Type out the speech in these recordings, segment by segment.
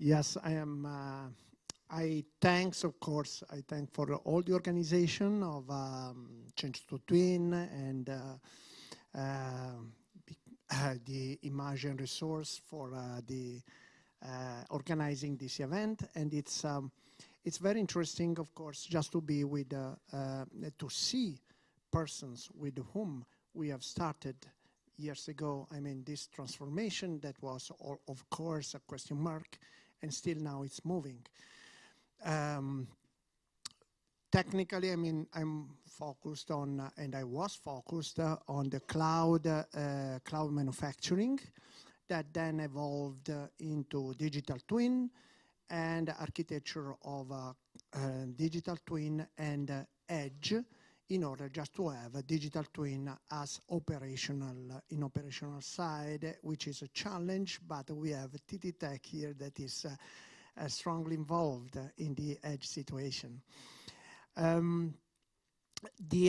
Yes, I am. I thanks, of course, I thank for all the organization of Change to Twin and the Imagine Resource for the organizing this event. And it's very interesting, of course, just to be with, to see persons with whom we have started years ago. I mean, this transformation that was, of course, a question mark, and still now it's moving. Technically, I mean, I'm focused on, and I was focused on the cloud manufacturing that then evolved into digital twin and architecture of digital twin and edge in order just to have a digital twin as operational, in operational side, which is a challenge, but we have TT Tech here that is strongly involved in the edge situation. The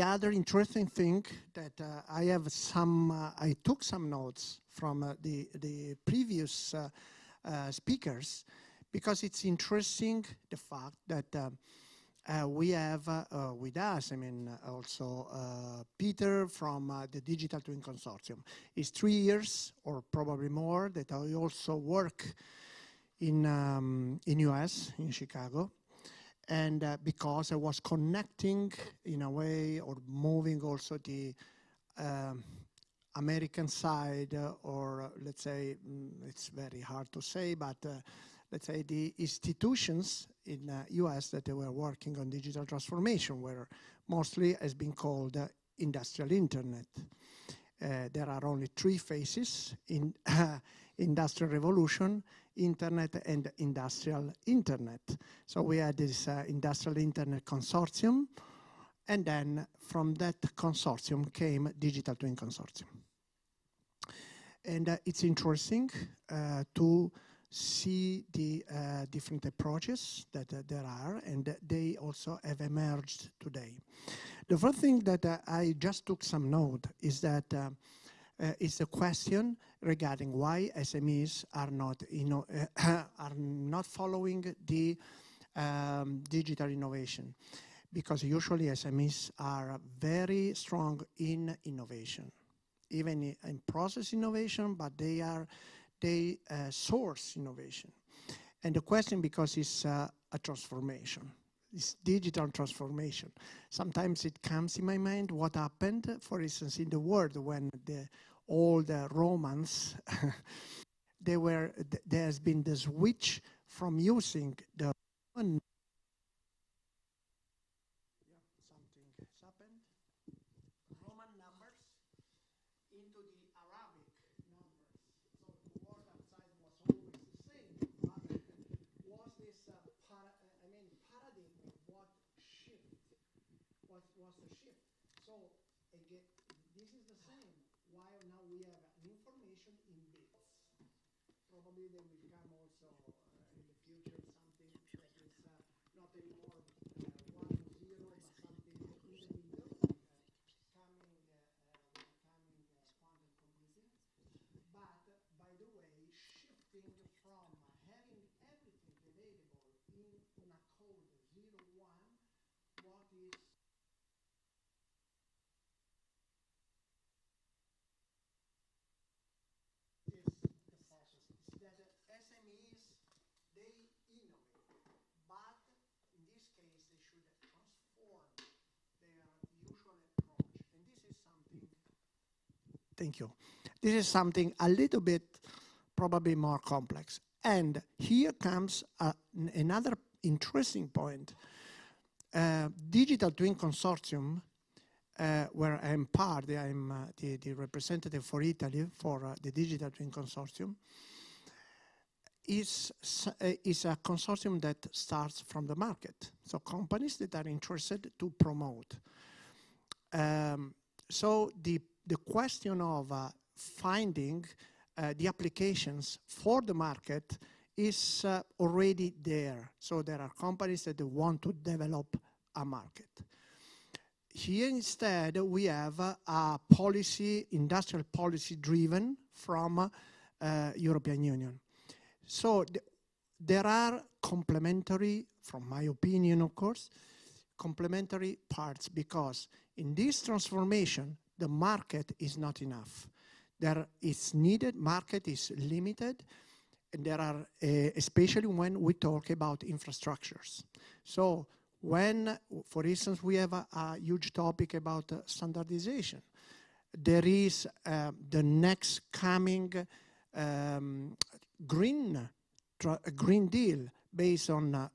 other interesting thing that I have I took some notes from the previous speakers, because it's interesting the fact that we have with us, I mean, also Peter from the Digital Twin Consortium. It's 3 years or probably more that I also work in US, in Chicago. And because I was connecting in a way or moving also the American side, or let's say, it's very hard to say, but let's say the institutions in US that they were working on digital transformation were mostly has been called industrial internet. There are only 3 phases in industrial revolution: internet and industrial internet. So we had this industrial internet consortium, and then from that consortium came Digital Twin Consortium. And it's interesting to see the different approaches that there are, and they also have emerged today. The first thing that I just took some note is that it's a question regarding why SMEs are not following the digital innovation, because usually SMEs are very strong in innovation, even in process innovation, but they source innovation. And the question, because it's a transformation, it's digital transformation. Sometimes it comes in my mind what happened, for instance, in the world when all the Romans, there has been the switch from using the Roman. Something has happened. Roman numbers into the Arabic numbers. So the world outside was always the same, but was this paradigm? What shift? What was the shift? So again, this is the same. While now we have information in bits. Probably they will come also in the future something that is not anymore 1 or 0, but something in the middle, coming quantum computing. But by the way, shifting from having everything available in a code 0, 1, what is SMEs, they innovate, but in this case they should transform their usual approach. And this is something, thank you, this is something a little bit probably more complex. And here comes another interesting point. Digital Twin Consortium, where I'm part, I'm the representative for Italy for the Digital Twin Consortium, is a consortium that starts from the market. So companies that are interested to promote. So the question of finding the applications for the market is already there. So there are companies that want to develop a market. Here instead, we have a policy, industrial policy driven from European Union. So there are complementary, from my opinion, of course, complementary parts, because in this transformation, the market is not enough. There is needed, market is limited, and there are, especially when we talk about infrastructures. So when, for instance, we have a huge topic about standardization, there is the next coming Green Deal based on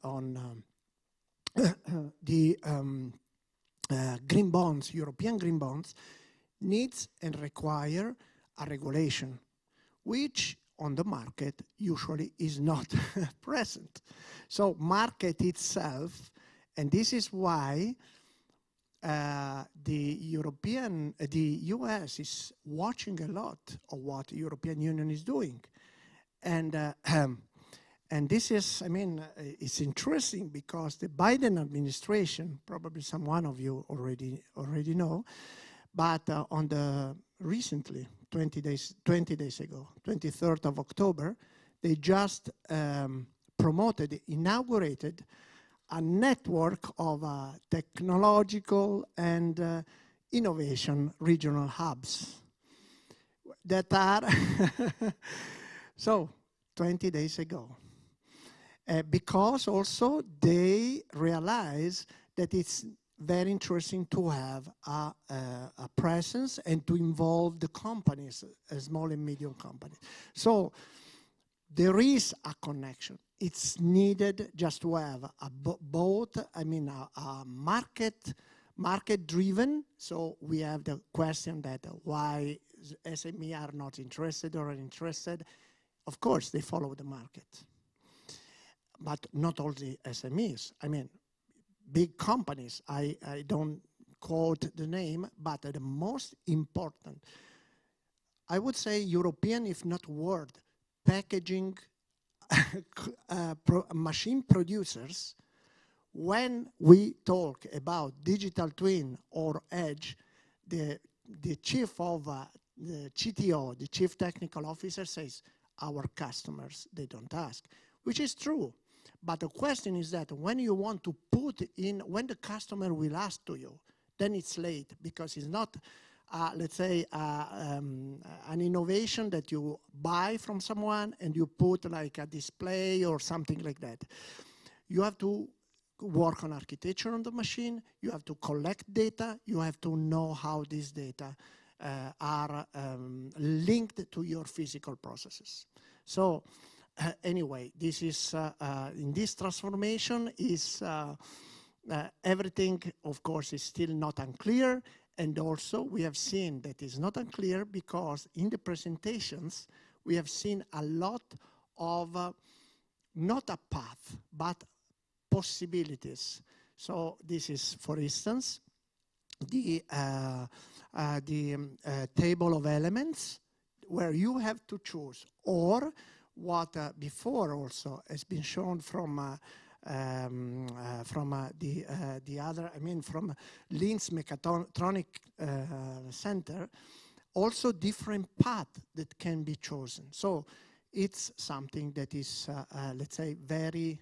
the green bonds, European green bonds, needs and require a regulation, which on the market usually is not present. So market itself, and this is why the US is watching a lot of what the European Union is doing. And this is, I mean, it's interesting because the Biden administration, probably someone of you already know, but on the recently, 20 days ago, 23rd of October, they just inaugurated a network of technological and innovation regional hubs that are, so 20 days ago. Because also they realize that it's very interesting to have a presence and to involve the companies, small and medium companies. So there is a connection. It's needed just to have both, I mean, a market-driven. So we have the question that why SME are not interested or interested. Of course, they follow the market. But not all the SMEs. I mean, big companies, I don't quote the name, but the most important, I would say European, if not world, packaging machine producers, when we talk about digital twin or edge, the chief of the CTO, the chief technical officer says, our customers, they don't ask, which is true. But the question is that when you want to put in, when the customer will ask to you, then it's late because it's not, let's say, an innovation that you buy from someone and you put like a display or something like that. You have to work on architecture on the machine, you have to collect data, you have to know how these data are linked to your physical processes. So, anyway, this is, in this transformation is, everything, of course, is still not unclear. And also we have seen that it's not unclear because in the presentations, we have seen a lot of, not a path, but possibilities. So this is, for instance, the table of elements where you have to choose, or what before also has been shown from the other, I mean, from Linz Mechatronic Center, also different path that can be chosen. So it's something that is, let's say, very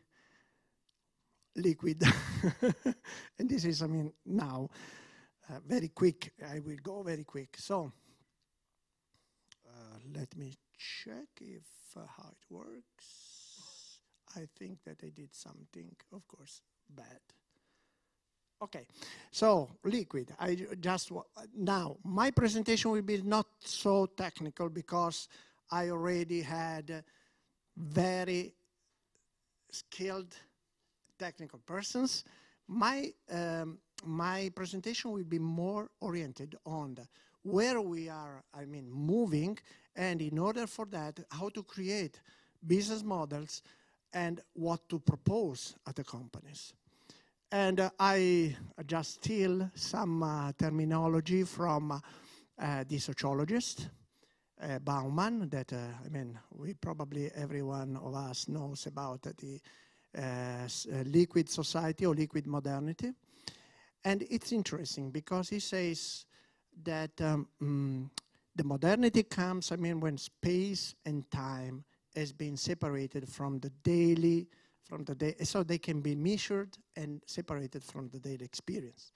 liquid. And this is, I mean, now very quick. I will go very quick. So let me check if how it works. I think that I did something, of course, bad. Okay, so liquid. I just now my presentation will be not so technical because I already had very skilled technical persons. My presentation will be more oriented on where we are, I mean, moving, and in order for that, how to create business models and what to propose at the companies. And I just steal some terminology from the sociologist, Bauman, that, I mean, we probably, every one of us knows about the liquid society or liquid modernity. And it's interesting because he says that the modernity comes, I mean, when space and time has been separated from the daily, so they can be measured and separated from the daily experience.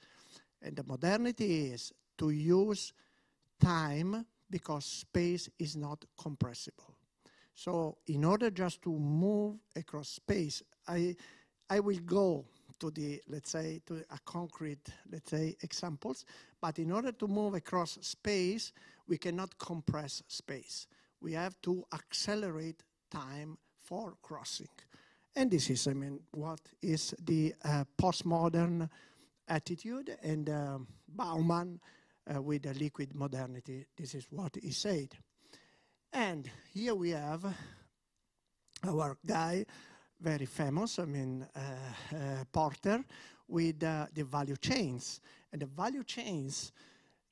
And the modernity is to use time because space is not compressible. So in order just to move across space, I will go to the, let's say, to a concrete, let's say, examples, but in order to move across space, we cannot compress space. We have to accelerate time for crossing. And this is, I mean, what is the postmodern attitude, and Bauman with the liquid modernity, this is what he said. And here we have our guy, very famous, I mean, Porter, with the value chains. And the value chains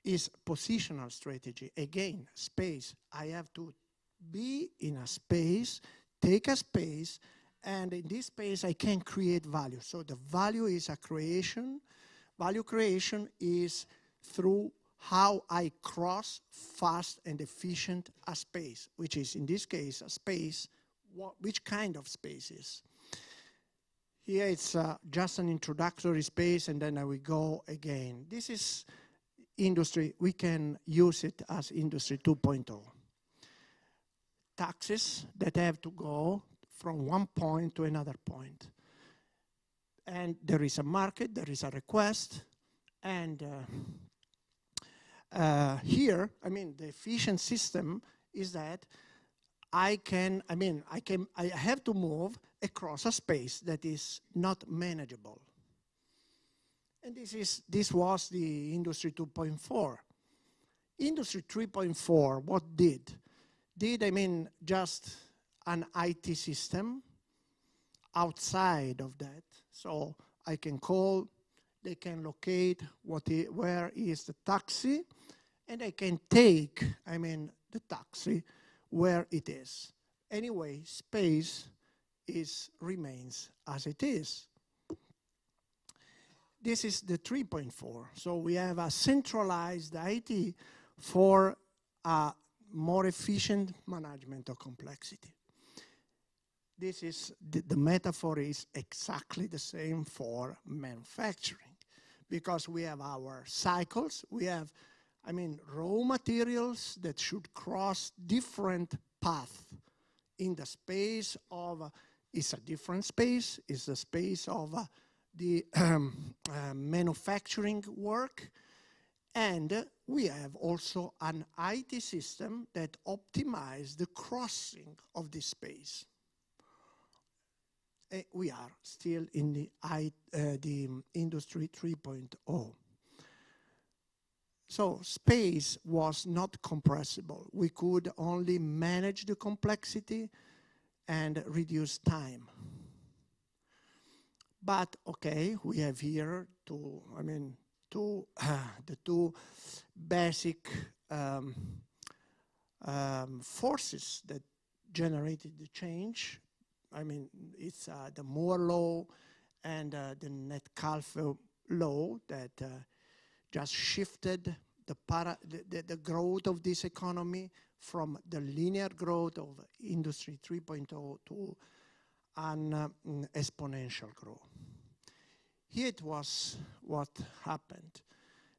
is positional strategy. Again, space. I have to be in a space, take a space, and in this space I can create value. So the value is a creation. Value creation is through how I cross fast and efficient a space, which is in this case a space, which kind of spaces. Here it's just an introductory space, and then I will go again. This is industry, we can use it as industry 2.0. Taxes that have to go from one point to another point. And there is a market, there is a request, and here, I mean, the efficient system is that I have to move across a space that is not manageable. And this was the Industry 2.4. Industry 3.4, what did? I mean, just an IT system outside of that. So I can call, they can locate where is the taxi, and I can take, I mean, the taxi where it is. Anyway, space remains as it is. This is the 3.4. So we have a centralized IT for a more efficient management of complexity. This is, the metaphor is exactly the same for manufacturing, because we have our cycles, we have, I mean, raw materials that should cross different paths in the space of, it's a different space, it's the space of the manufacturing work, and we have also an IT system that optimizes the crossing of this space. We are still in the Industry 3.0. So space was not compressible. We could only manage the complexity and reduce time. But okay, we have here the two basic forces that generated the change. I mean, it's the Moore law and the Metcalfe law that just shifted the growth of this economy from the linear growth of Industry 3.0 to an exponential growth. Here it was what happened.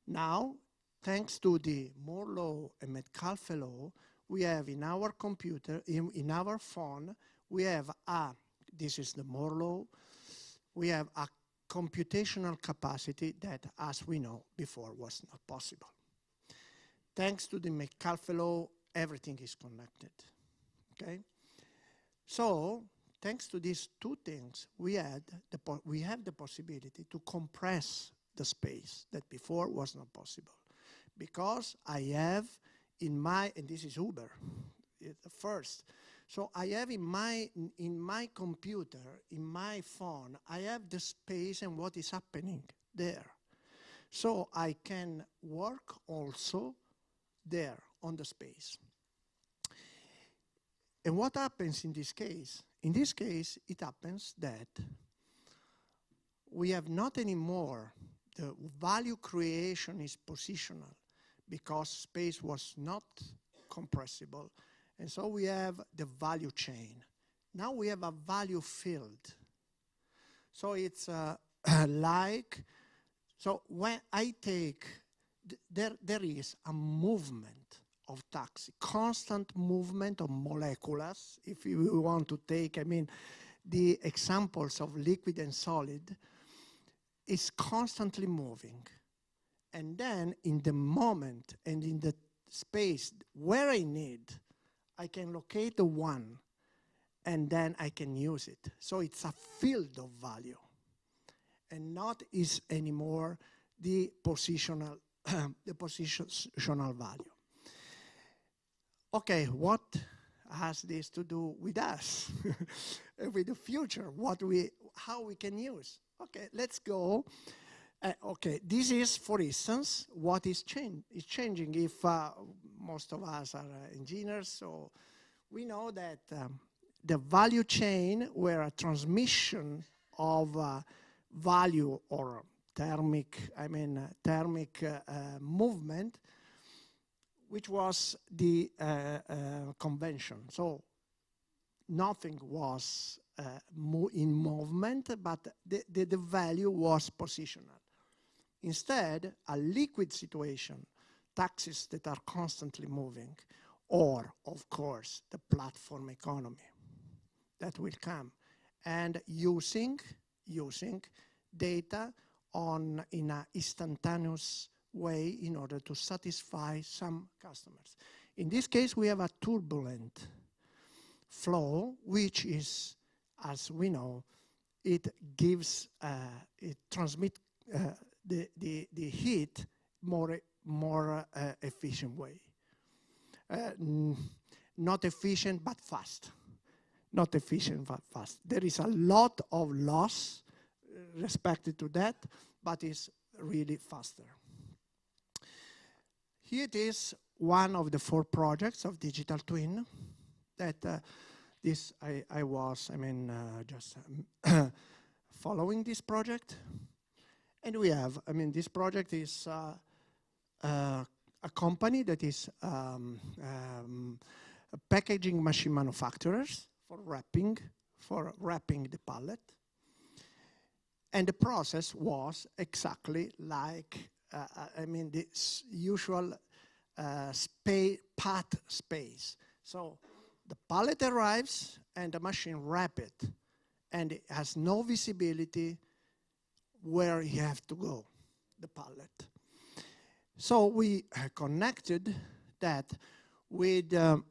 Now, thanks to the Moore law and Metcalfe law, we have in our computer, in our phone, we have this is the Moore law, we have a computational capacity that, as we know, before was not possible. Thanks to the Metcalfe law, everything is connected, okay? So, thanks to these two things, we have the possibility to compress the space that before was not possible. Because I have in my, and this is Uber, the first. So I have in my computer, in my phone, I have the space and what is happening there. So I can work also there on the space. And what happens in this case? In this case, it happens that we have not anymore the value creation is positional because space was not compressible And so we have the value chain. Now we have a value field. So it's like, so when I take, there is a movement of taxi, constant movement of molecules. If you want to take, I mean, the examples of liquid and solid, is constantly moving. And then in the moment and in the space where I need, I can locate the one and then I can use it. So it's a field of value and not is anymore the positional, the positional value. Okay, what has this to do with us, with the future, how we can use? Okay, let's go. Okay, this is, for instance, what is changing. If most of us are engineers, so we know that the value chain, where a transmission of value or thermic movement, which was the convention. So nothing was in movement, but the value was positional. Instead, a liquid situation, taxis that are constantly moving, or, of course, the platform economy that will come, and using data in an instantaneous way in order to satisfy some customers. In this case, we have a turbulent flow, which is, as we know, it gives, it transmits the heat more efficient way. Not efficient, but fast. Not efficient, but fast. There is a lot of loss respected to that, but it's really faster. Here it is, one of the 4 projects of Digital Twin that I was just following this project. And we have, this project is a company that is packaging machine manufacturers for wrapping the pallet. And the process was exactly like, the usual path space. So the pallet arrives and the machine wraps it, and it has no visibility where you have to go, the pallet. So we connected that with the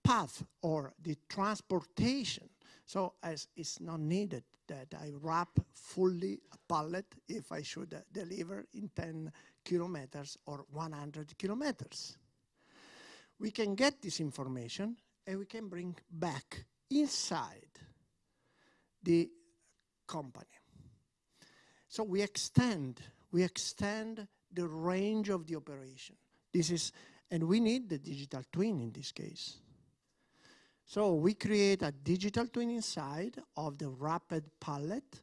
path or the transportation. So as it's not needed that I wrap fully a pallet if I should deliver in 10 kilometers or 100 kilometers. We can get this information and we can bring back inside the company. So we extend the range of the operation. And we need the digital twin in this case. So we create a digital twin inside of the wrapped pallet,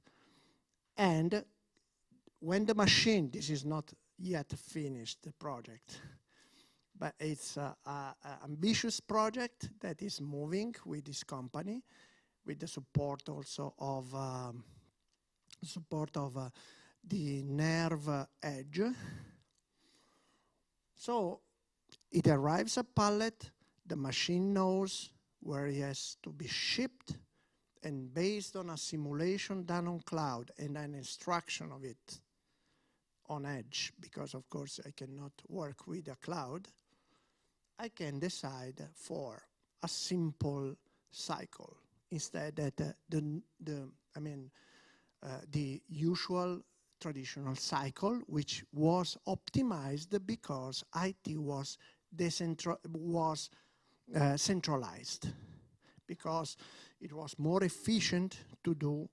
and when the machine, this is not yet finished, the project, but it's an ambitious project that is moving with this company, with the support also of the nerve edge. So it arrives a pallet, the machine knows where it has to be shipped, and based on a simulation done on cloud and an instruction of it on edge, because of course I cannot work with a cloud, I can decide for a simple cycle instead that the usual traditional cycle, which was optimized because IT was centralized, because it was more efficient to do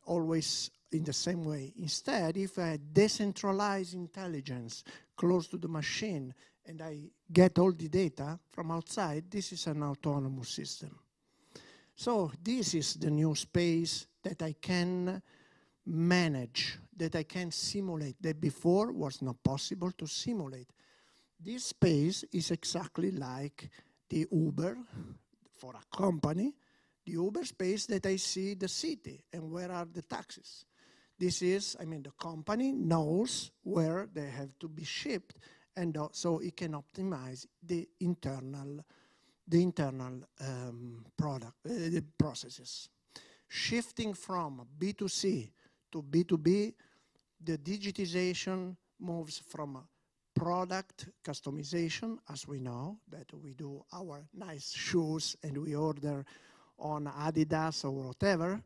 always in the same way. Instead, if I decentralize intelligence close to the machine and I get all the data from outside, this is an autonomous system. So this is the new space that I can manage, that I can simulate, that before was not possible to simulate. This space is exactly like the Uber for a company, the Uber space that I see the city and where are the taxis. This is, I mean, the company knows where they have to be shipped, and so it can optimize the internal processes. Shifting from B2C to B2B, the digitization moves from product customization, as we know, that we do our nice shoes and we order on Adidas or whatever,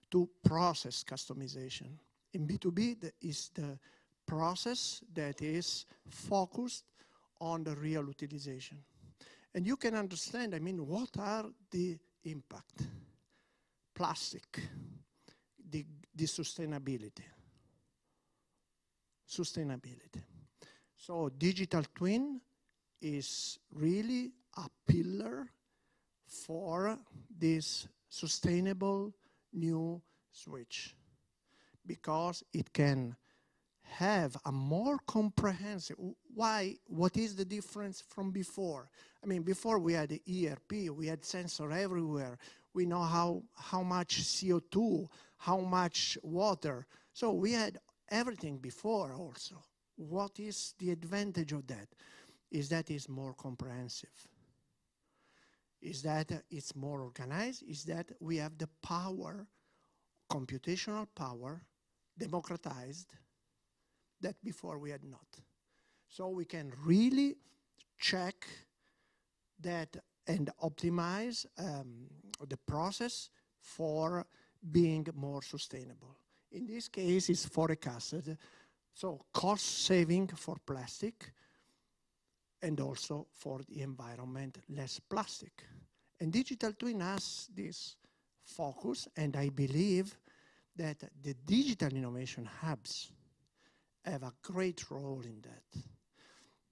to process customization. In B2B, is the process that is focused on the real utilization. And you can understand, I mean, what are the impact? Plastic, the sustainability. Sustainability. So digital twin is really a pillar for this sustainable new switch, because it can have a more comprehensive, what is the difference from before? I mean, before we had the ERP, we had sensor everywhere. We know how much CO2, how much water. So we had everything before also. What is the advantage of that? Is that it's more comprehensive. Is that it's more organized. Is that we have the power, computational power, democratized, that before we had not. So we can really check that and optimize the process for being more sustainable. In this case, it's forecasted, so cost saving for plastic and also for the environment, less plastic. And digital twin has this focus, and I believe that the digital innovation hubs have a great role in that,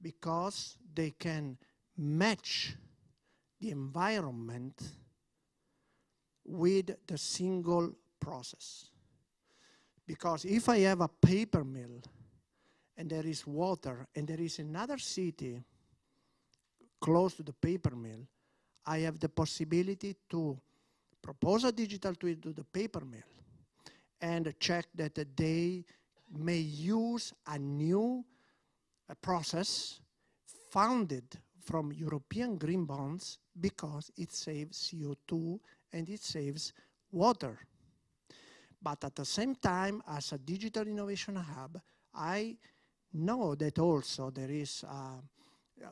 because they can match the environment with the single process. Because if I have a paper mill and there is water and there is another city close to the paper mill, I have the possibility to propose a digital twin to the paper mill and check that they may use a new process founded from European green bonds, because it saves CO2 and it saves water. But at the same time, as a digital innovation hub, I know that also there is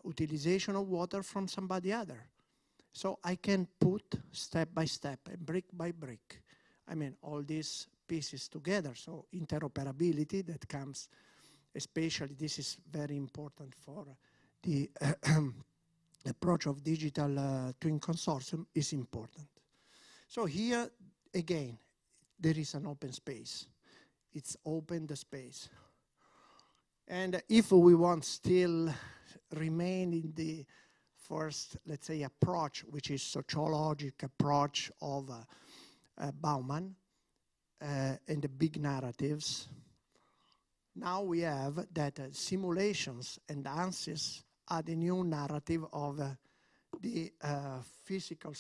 utilization of water from somebody other. So I can put step by step and brick by brick, I mean, all these pieces together. So interoperability that comes, especially this is very important for the approach of Digital Twin Consortium is important. So here, again, there is an open space. It's open the space. And if we want still remain in the first, let's say, approach, which is sociologic approach of Bauman and the big narratives, now we have that simulations and answers are the new narrative of the physical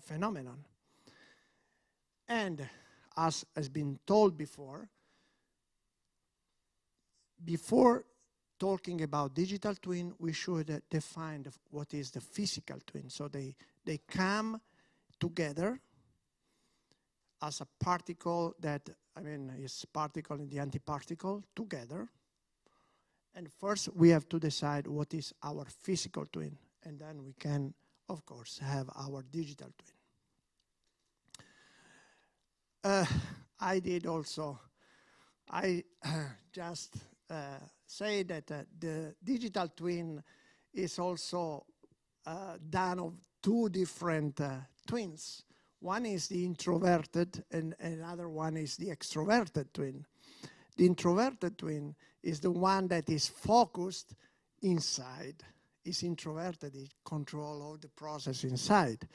phenomenon. And as has been told before talking about digital twin, we should define what is the physical twin. So they come together as a particle that, I mean, is particle and the antiparticle together. And first we have to decide what is our physical twin, and then we can, of course, have our digital twin. I just say that the digital twin is also done of two different twins. One is the introverted and another one is the extroverted twin. The introverted twin is the one that is focused inside. Is introverted, it controls all the process inside.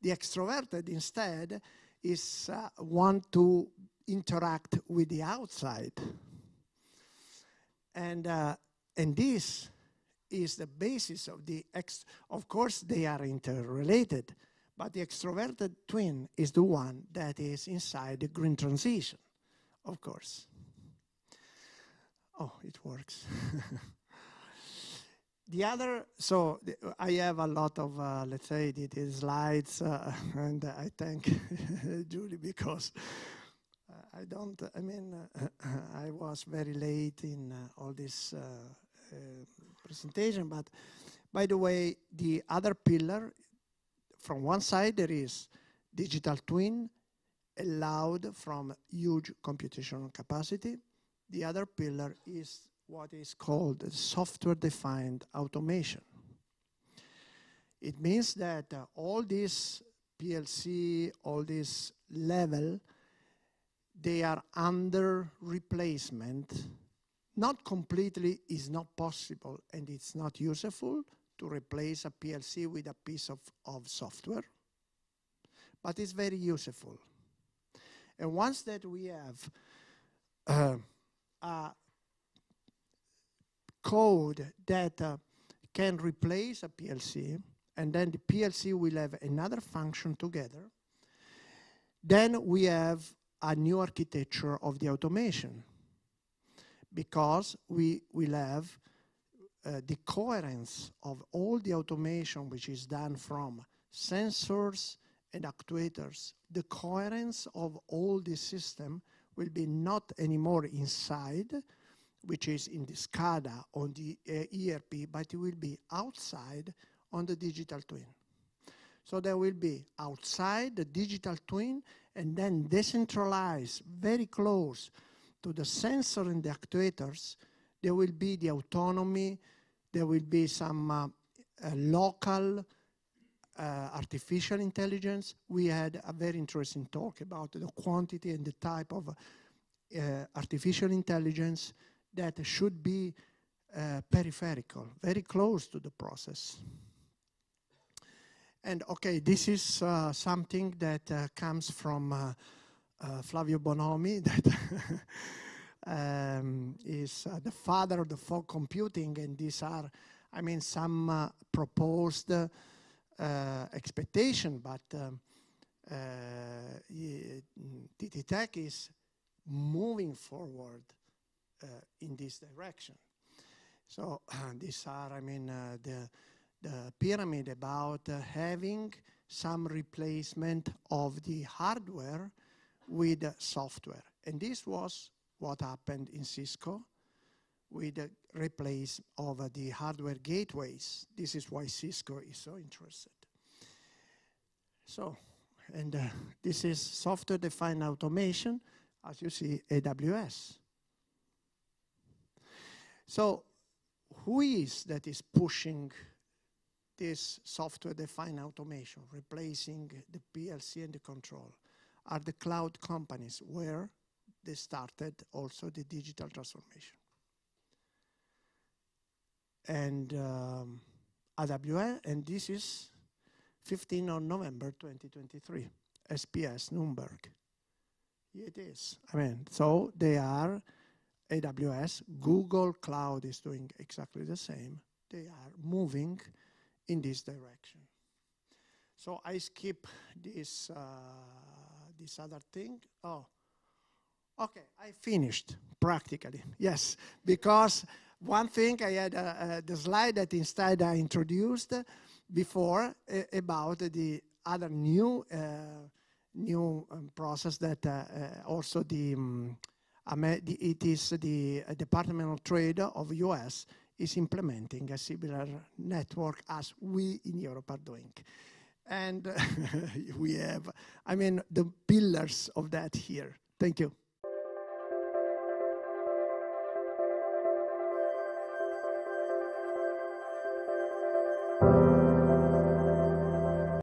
The extroverted instead is want to interact with the outside. And this is the basis of the of course they are interrelated, but the extroverted twin is the one that is inside the green transition, of course. Oh, it works. The other, so I have a lot of, let's say, the slides, and I thank Julie because I was very late in all this presentation, but by the way, the other pillar, from one side there is digital twin allowed from huge computational capacity. The other pillar is what is called software-defined automation. It means that all this PLC, all this level, they are under replacement. Not completely is not possible, and it's not useful to replace a PLC with a piece of software, but it's very useful. And once that we have a code that can replace a PLC, and then the PLC will have another function together, then we have a new architecture of the automation, because we will have the coherence of all the automation which is done from sensors and actuators. The coherence of all the system will be not anymore inside, which is in the SCADA on the ERP, but it will be outside on the digital twin. So there will be outside the digital twin, and then decentralized, very close to the sensor and the actuators, there will be the autonomy, there will be some local artificial intelligence. We had a very interesting talk about the quantity and the type of artificial intelligence that should be peripheral, very close to the process. And okay, this is something that comes from Flavio Bonomi, that is the father of the fog computing, and these are, I mean, some proposed expectation, but TT Tech is moving forward in this direction. So these are, I mean, the pyramid about having some replacement of the hardware with software. And this was what happened in Cisco with the replace of the hardware gateways. This is why Cisco is so interested. So, and this is software-defined automation, as you see, AWS. So, who is that is pushing this software-defined automation, replacing the PLC and the control? Are the cloud companies where they started also the digital transformation. And AWS, and this is 15 of November 2023, SPS Nuremberg. It is. I mean, so they are AWS, Google Cloud is doing exactly the same. They are moving in this direction. So I skip this this other thing. Oh, okay, I finished practically. Yes, because one thing I had the slide that instead I introduced before about the other new process that also it is the Department of Trade of US is implementing a similar network as we in Europe are doing. And we have, I mean, the pillars of that here. Thank you.